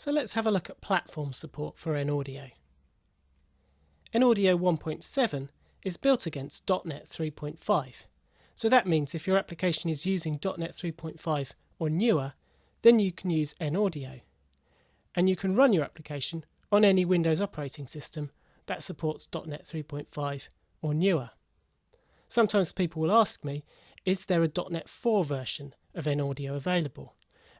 So let's have a look at platform support for N-Audio. N-Audio 1.7 is built against .NET 3.5. So that means if your application is using .NET 3.5 or newer, then you can use N-Audio. And you can run your application on any Windows operating system that supports .NET 3.5 or newer. Sometimes people will ask me, is there a .NET 4 version of N-Audio available?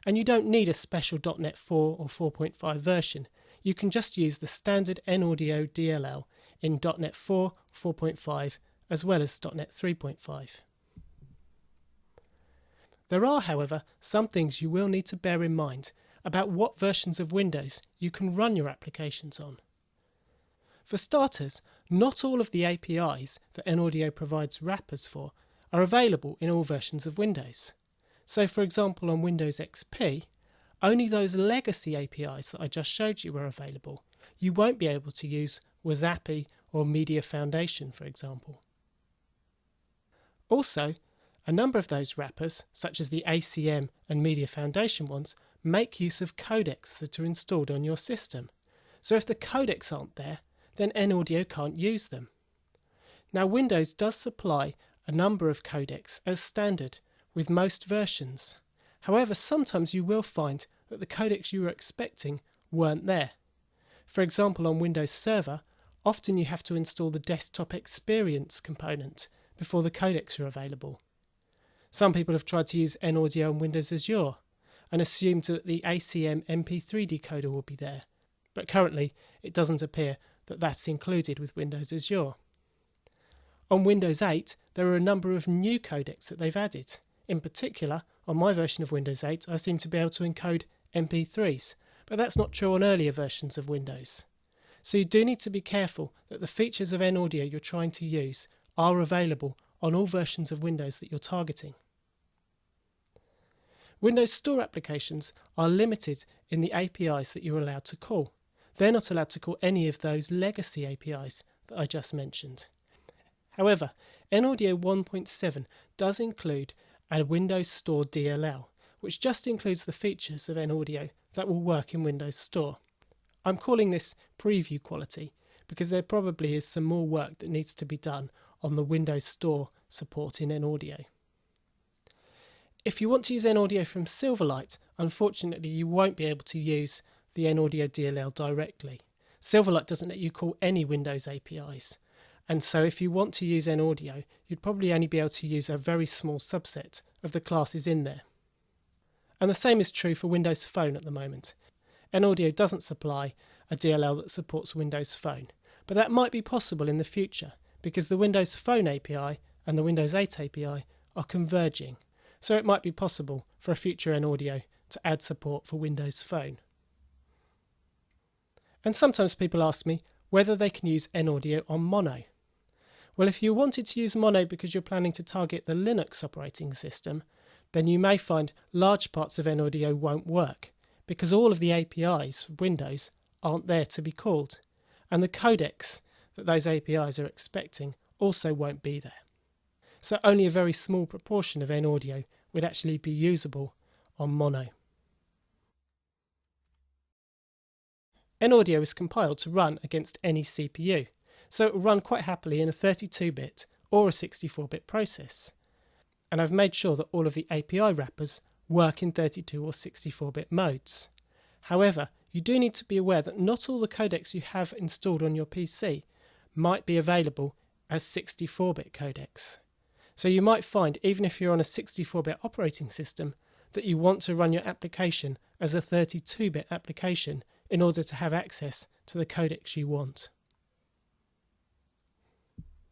And you don't need a special .NET 4 or 4.5 version. You can just use the standard N-Audio DLL in .NET 4, 4.5 as well as .NET 3.5. There are, however, some things you will need to bear in mind about what versions of Windows you can run your applications on. For starters, not all of the APIs that N-Audio provides wrappers for are available in all versions of Windows. So for example on Windows XP, only those legacy APIs that I just showed you are available. You won't be able to use Wasapi or Media Foundation, for example. Also, a number of those wrappers, such as the ACM and Media Foundation ones, make use of codecs that are installed on your system. So if the codecs aren't there, then N-Audio can't use them. Now Windows does supply a number of codecs as standard with most versions. However, sometimes you will find that the codecs you were expecting weren't there. For example, on Windows Server, often you have to install the desktop experience component before the codecs are available. Some people have tried to use N-Audio on Windows Azure and assumed that the ACM MP3 decoder will be there, but currently it doesn't appear that that's included with Windows Azure. On Windows 8, there are a number of new codecs that they've added. In particular, on my version of Windows 8, I seem to be able to encode MP3s, but that's not true on earlier versions of Windows. So you do need to be careful that the features of N-Audio you're trying to use are available on all versions of Windows that you're targeting. Windows Store applications are limited in the APIs that you're allowed to call. They're not allowed to call any of those legacy APIs that I just mentioned. However, N-Audio 1.7 does include a Windows Store DLL, which just includes the features of N-Audio that will work in Windows Store. I'm calling this preview quality because there probably is some more work that needs to be done on the Windows Store support in N-Audio. If you want to use N-Audio from Silverlight, unfortunately you won't be able to use the N-Audio DLL directly. Silverlight doesn't let you call any Windows APIs, and so if you want to use N-Audio, you'd probably only be able to use a very small subset of the classes in there. And the same is true for Windows Phone at the moment. N-Audio doesn't supply a DLL that supports Windows Phone, but that might be possible in the future because the Windows Phone API and the Windows 8 API are converging, so it might be possible for a future N-Audio to add support for Windows Phone. And sometimes people ask me whether they can use N-Audio on Mono. Well, if you wanted to use Mono because you're planning to target the Linux operating system, then you may find large parts of N-Audio won't work because all of the APIs for Windows aren't there to be called, and the codecs that those APIs are expecting also won't be there. So only a very small proportion of N-Audio would actually be usable on Mono. N-Audio is compiled to run against any CPU, so it will run quite happily in a 32-bit or a 64-bit process. And I've made sure that all of the API wrappers work in 32 or 64-bit modes. However, you do need to be aware that not all the codecs you have installed on your PC might be available as 64-bit codecs. So you might find, even if you're on a 64-bit operating system, that you want to run your application as a 32-bit application in order to have access to the codecs you want.